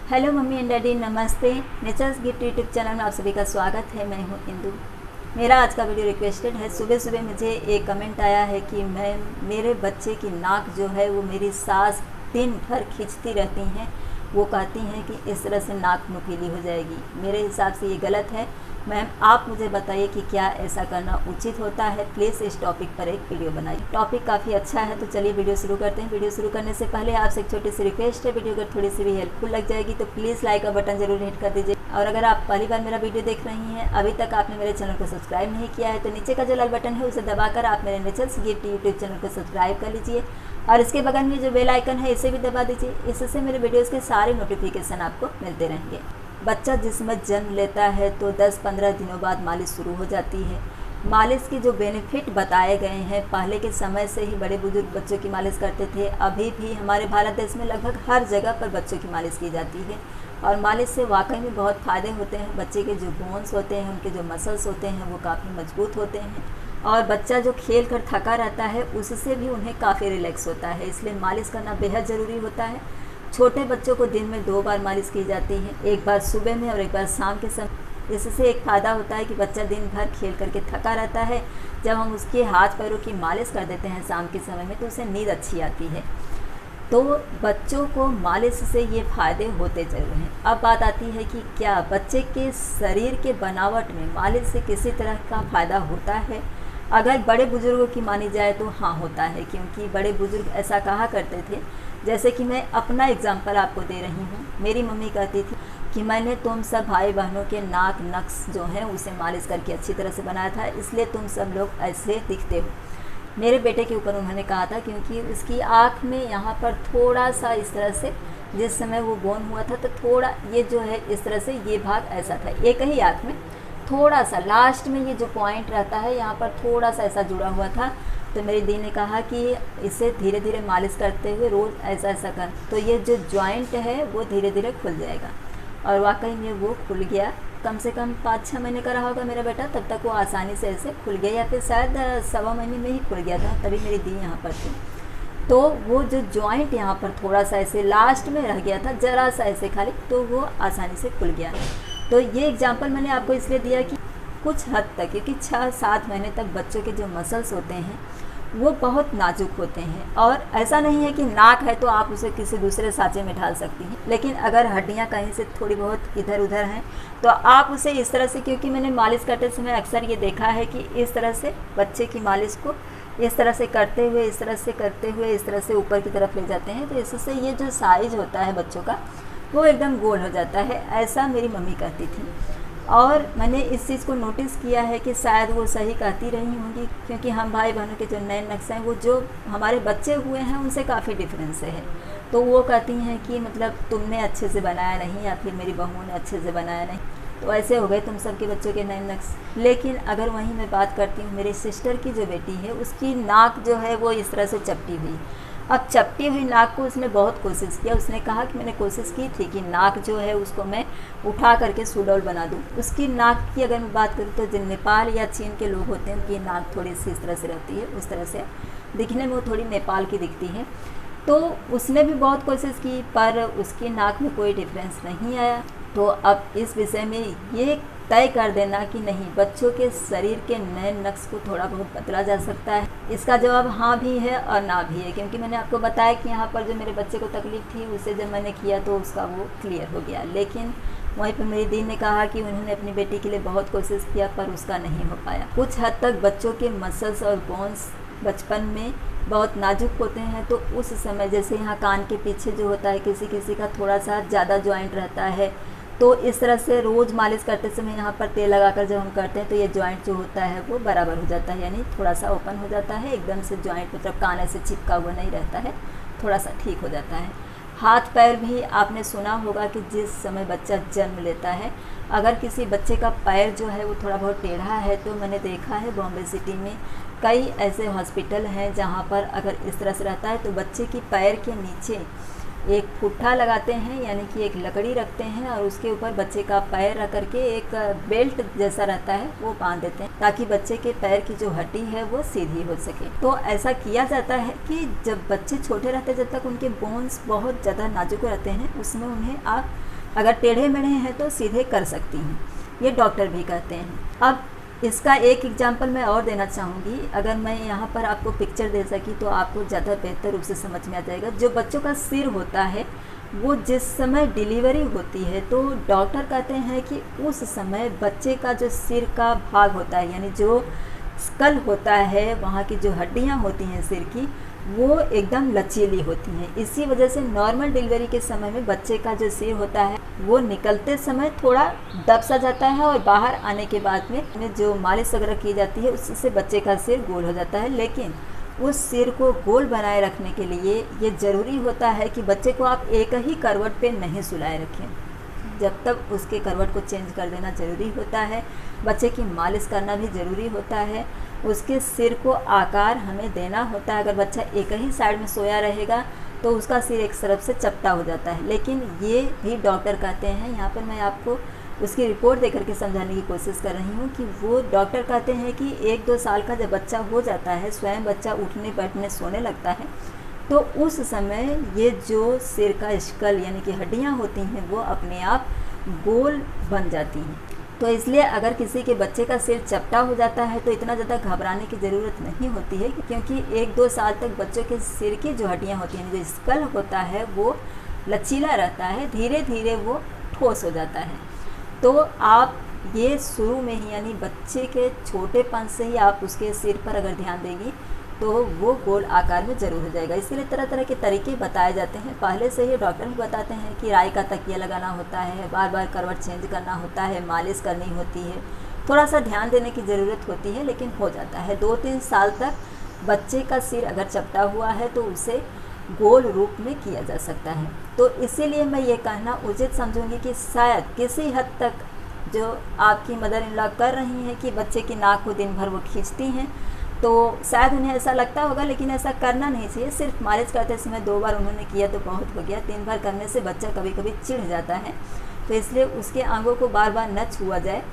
Hello mummy and daddy, नमस्ते। Natures gift YouTube channel में आप सभी का स्वागत है। मैं हूँ इंदु। मेरा आज का वीडियो रिक्वेस्टेड है। सुबह सुबह मुझे एक कमेंट आया है कि मेरे बच्चे की नाक जो है वो मेरी सास दिन भर खींचती रहती हैं। वो कहती हैं कि इस तरह से नाक नुकीली हो जाएगी। मेरे हिसाब से ये गलत है। मैम, आप मुझे बताइए कि क्या ऐसा करना उचित होता है। प्लीज़ इस टॉपिक पर एक वीडियो बनाइए। टॉपिक काफ़ी अच्छा है, तो चलिए वीडियो शुरू करते हैं। वीडियो शुरू करने से पहले आपसे एक छोटी सी रिक्वेस्ट है, वीडियो अगर थोड़ी सी भी हेल्पफुल लग जाएगी तो प्लीज़ लाइक का बटन जरूर हिट कर दीजिए। और अगर आप पहली बार मेरा वीडियो देख रही हैं, अभी तक आपने मेरे चैनल को सब्सक्राइब नहीं किया है, तो नीचे का जो लाल बटन है उसे दबाकर आप मेरे नेचर्स गिफ्ट यूट्यूब चैनल को सब्सक्राइब कर लीजिए। और इसके बगल में जो बेल आइकन है इसे भी दबा दीजिए। इससे मेरे वीडियोज़ के सारे नोटिफिकेशन आपको मिलते रहेंगे। बच्चा जिसमें जन्म लेता है तो 10-15 दिनों बाद मालिश शुरू हो जाती है। मालिश के जो बेनिफिट बताए गए हैं, पहले के समय से ही बड़े बुजुर्ग बच्चों की मालिश करते थे। अभी भी हमारे भारत देश में लगभग हर जगह पर बच्चों की मालिश की जाती है। और मालिश से वाकई में बहुत फ़ायदे होते हैं। बच्चे के जो बोन्स होते हैं, उनके जो मसल्स होते हैं, वो काफ़ी मजबूत होते हैं। और बच्चा जो खेल कर थका रहता है, उससे भी उन्हें काफ़ी रिलैक्स होता है। इसलिए मालिश करना बेहद ज़रूरी होता है। छोटे बच्चों को दिन में 2 बार मालिश की जाती है, एक बार सुबह में और एक बार शाम के समय। इससे एक फ़ायदा होता है कि बच्चा दिन भर खेल करके थका रहता है। जब हम उसके हाथ पैरों की मालिश कर देते हैं शाम के समय में, तो उसे नींद अच्छी आती है। तो बच्चों को मालिश से ये फ़ायदे होते ज़रूर हैं। अब बात आती है कि क्या बच्चे के शरीर के बनावट में मालिश से किसी तरह का फ़ायदा होता है। अगर बड़े बुज़ुर्गों की मानी जाए तो हाँ, होता है। क्योंकि बड़े बुज़ुर्ग ऐसा कहा करते थे। जैसे कि मैं अपना एग्जांपल आपको दे रही हूँ। मेरी मम्मी कहती थी कि मैंने तुम सब भाई बहनों के नाक नक्स जो हैं उसे मालिश करके अच्छी तरह से बनाया था, इसलिए तुम सब लोग ऐसे दिखते हो। मेरे बेटे के ऊपर उन्होंने कहा था, क्योंकि उसकी आँख में यहाँ पर थोड़ा सा इस तरह से, जिस समय वो बोर्न हुआ था तो थोड़ा ये जो है इस तरह से ये भाग ऐसा था। एक ही आँख में थोड़ा सा लास्ट में ये जो पॉइंट रहता है यहाँ पर थोड़ा सा ऐसा जुड़ा हुआ था। तो मेरी दी ने कहा कि इसे धीरे धीरे मालिश करते हुए रोज़ ऐसा ऐसा कर, तो ये जो जॉइंट है वो धीरे धीरे खुल जाएगा। और वाकई में वो खुल गया। कम से कम 5-6 महीने का रहा होगा मेरा बेटा, तब तक वो आसानी से ऐसे खुल गया, या फिर शायद 1.25 महीने में ही खुल गया था। तभी मेरी दी यहाँ पर थी। तो वो जो जॉइंट यहाँ पर थोड़ा सा ऐसे लास्ट में रह गया था, ज़रा सा ऐसे खाली, तो वो आसानी से खुल गया। तो ये एग्जांपल मैंने आपको इसलिए दिया कि कुछ हद तक, क्योंकि 6-7 महीने तक बच्चों के जो मसल्स होते हैं वो बहुत नाजुक होते हैं। और ऐसा नहीं है कि नाक है तो आप उसे किसी दूसरे सांचे में ढाल सकती हैं, लेकिन अगर हड्डियां कहीं से थोड़ी बहुत इधर उधर हैं तो आप उसे इस तरह से, क्योंकि मैंने मालिश करते समय अक्सर ये देखा है कि इस तरह से बच्चे की मालिश को इस तरह से करते हुए, इस तरह से करते हुए, इस तरह से ऊपर की तरफ ले जाते हैं। तो इससे ये जो साइज होता है बच्चों का वो एकदम गोल हो जाता है। ऐसा मेरी मम्मी कहती थी। और मैंने इस चीज़ को नोटिस किया है कि शायद वो सही कहती रही होंगी, क्योंकि हम भाई बहनों के जो नए नक्शे हैं वो जो हमारे बच्चे हुए हैं उनसे काफ़ी डिफरेंस है। तो वो कहती हैं कि मतलब तुमने अच्छे से बनाया नहीं, या फिर मेरी बहू ने अच्छे से बनाया नहीं, तो ऐसे हो गए तुम सबके बच्चों के नए नक्श। लेकिन अगर वहीं मैं बात करती हूँ, मेरे सिस्टर की जो बेटी है उसकी नाक जो है वो इस तरह से चपटी हुई। अब चपटी हुई नाक को उसने बहुत कोशिश किया। उसने कहा कि मैंने कोशिश की थी कि नाक जो है उसको मैं उठा करके सुडौल बना दूं। उसकी नाक की अगर मैं बात करूं तो जो नेपाल या चीन के लोग होते हैं उनकी नाक थोड़ी सी इस तरह से रहती है, उस तरह से दिखने में वो थोड़ी नेपाल की दिखती है। तो उसने भी बहुत कोशिश की पर उसकी नाक में कोई डिफरेंस नहीं आया। तो अब इस विषय में ये तय कर देना कि नहीं, बच्चों के शरीर के नए नक्श को थोड़ा बहुत बदला जा सकता है, इसका जवाब हाँ भी है और ना भी है। क्योंकि मैंने आपको बताया कि यहाँ पर जो मेरे बच्चे को तकलीफ़ थी उसे जब मैंने किया तो उसका वो क्लियर हो गया। लेकिन वहीं पर मेरी दी ने कहा कि उन्होंने अपनी बेटी के लिए बहुत कोशिश किया पर उसका नहीं हो पाया। कुछ हद तक बच्चों के मसल्स और बोन्स बचपन में बहुत नाजुक होते हैं। तो उस समय जैसे यहाँ कान के पीछे जो होता है, किसी किसी का थोड़ा सा ज़्यादा जॉइंट रहता है, तो इस तरह से रोज़ मालिश करते समय यहाँ पर तेल लगाकर जब हम करते हैं तो ये जॉइंट जो होता है वो बराबर हो जाता है, यानी थोड़ा सा ओपन हो जाता है। एकदम से जॉइंट मतलब कान से चिपका हुआ नहीं रहता है, थोड़ा सा ठीक हो जाता है। हाथ पैर भी आपने सुना होगा कि जिस समय बच्चा जन्म लेता है, अगर किसी बच्चे का पैर जो है वो थोड़ा बहुत टेढ़ा है, तो मैंने देखा है बॉम्बे सिटी में कई ऐसे हॉस्पिटल हैं जहाँ पर अगर इस तरह से रहता है तो बच्चे की पैर के नीचे एक पुट्ठा लगाते हैं, यानी कि एक लकड़ी रखते हैं और उसके ऊपर बच्चे का पैर रख करके एक बेल्ट जैसा रहता है वो बांध देते हैं, ताकि बच्चे के पैर की जो हड्डी है वो सीधी हो सके। तो ऐसा किया जाता है कि जब बच्चे छोटे रहते हैं, जब तक उनके बोन्स बहुत ज़्यादा नाजुक रहते हैं, उसमें उन्हें आप अगर टेढ़े मेढ़े हैं तो सीधे कर सकती हैं, ये डॉक्टर भी कहते हैं। अब इसका एक एग्जांपल मैं और देना चाहूँगी। अगर मैं यहाँ पर आपको पिक्चर दे सकी तो आपको ज़्यादा बेहतर रूप से समझ में आ जाएगा। जो बच्चों का सिर होता है वो जिस समय डिलीवरी होती है तो डॉक्टर कहते हैं कि उस समय बच्चे का जो सिर का भाग होता है, यानी जो स्कल होता है, वहाँ की जो हड्डियाँ होती हैं सिर की, वो एकदम लचीली होती हैं। इसी वजह से नॉर्मल डिलीवरी के समय में बच्चे का जो सिर होता है वो निकलते समय थोड़ा दब सा जाता है और बाहर आने के बाद में जो मालिश वगैरह की जाती है उससे बच्चे का सिर गोल हो जाता है। लेकिन उस सिर को गोल बनाए रखने के लिए ये ज़रूरी होता है कि बच्चे को आप एक ही करवट पे नहीं सुलाए रखें, जब तक उसके करवट को चेंज कर देना ज़रूरी होता है। बच्चे की मालिश करना भी ज़रूरी होता है। उसके सिर को आकार हमें देना होता है। अगर बच्चा एक ही साइड में सोया रहेगा तो उसका सिर एक तरफ से चपटा हो जाता है। लेकिन ये भी डॉक्टर कहते हैं, यहाँ पर मैं आपको उसकी रिपोर्ट देकर के समझाने की कोशिश कर रही हूँ कि वो डॉक्टर कहते हैं कि 1-2 साल का जब बच्चा हो जाता है, स्वयं बच्चा उठने बैठने सोने लगता है, तो उस समय ये जो सिर का स्कल यानी कि हड्डियाँ होती हैं वो अपने आप गोल बन जाती हैं। तो इसलिए अगर किसी के बच्चे का सिर चपटा हो जाता है तो इतना ज़्यादा घबराने की ज़रूरत नहीं होती है, क्योंकि 1-2 साल तक बच्चों के सिर की जो हड्डियाँ होती हैं, जो स्कल होता है, वो लचीला रहता है, धीरे धीरे वो ठोस हो जाता है। तो आप ये शुरू में ही यानी बच्चे के छोटेपन से ही आप उसके सिर पर अगर ध्यान देंगी तो वो गोल आकार में ज़रूर हो जाएगा। इसके लिए तरह तरह के तरीके बताए जाते हैं। पहले से ही डॉक्टर भी बताते हैं कि राई का तकिया लगाना होता है, बार बार करवट चेंज करना होता है, मालिश करनी होती है, थोड़ा सा ध्यान देने की ज़रूरत होती है, लेकिन हो जाता है। 2-3 साल तक बच्चे का सिर अगर चपटा हुआ है तो उसे गोल रूप में किया जा सकता है। तो इसीलिए मैं ये कहना उचित समझूंगी कि शायद किसी हद तक जो आपकी मदर इन लॉ कर रही हैं कि बच्चे की नाक को दिन भर वो खींचती हैं, तो शायद उन्हें ऐसा लगता होगा, लेकिन ऐसा करना नहीं चाहिए। सिर्फ मालिश करते समय 2 बार उन्होंने किया तो बहुत हो गया। 3 बार करने से बच्चा कभी कभी चिढ़ जाता है, तो इसलिए उसके अंगों को बार बार न छुआ जाए।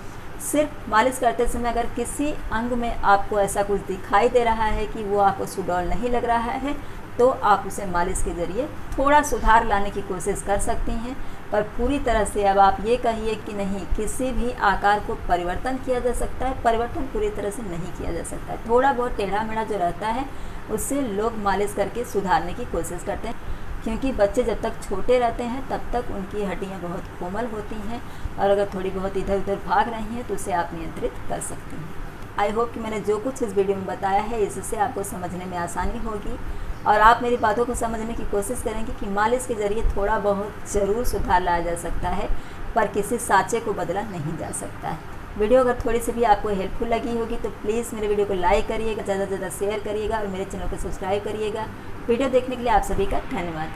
सिर्फ मालिश करते समय अगर किसी अंग में आपको ऐसा कुछ दिखाई दे रहा है कि वो आपको सुडौल नहीं लग रहा है तो आप उसे मालिश के ज़रिए थोड़ा सुधार लाने की कोशिश कर सकती हैं। पर पूरी तरह से अब आप ये कहिए कि नहीं, किसी भी आकार को परिवर्तन किया जा सकता है, परिवर्तन पूरी तरह से नहीं किया जा सकता है। थोड़ा बहुत टेढ़ा मेढ़ा जो रहता है उससे लोग मालिश करके सुधारने की कोशिश करते हैं, क्योंकि बच्चे जब तक छोटे रहते हैं तब तक उनकी हड्डियाँ बहुत कोमल होती हैं और अगर थोड़ी बहुत इधर उधर भाग रही हैं तो उसे आप नियंत्रित कर सकती हैं। आई होप कि मैंने जो कुछ इस वीडियो में बताया है इससे आपको समझने में आसानी होगी और आप मेरी बातों को समझने की कोशिश करेंगे कि मालिश के ज़रिए थोड़ा बहुत ज़रूर सुधार लाया जा सकता है, पर किसी साँचे को बदला नहीं जा सकता है। वीडियो अगर थोड़ी सी भी आपको हेल्पफुल लगी होगी तो प्लीज़ मेरे वीडियो को लाइक करिएगा, ज़्यादा से ज़्यादा शेयर करिएगा और मेरे चैनल को सब्सक्राइब करिएगा। वीडियो देखने के लिए आप सभी का धन्यवाद।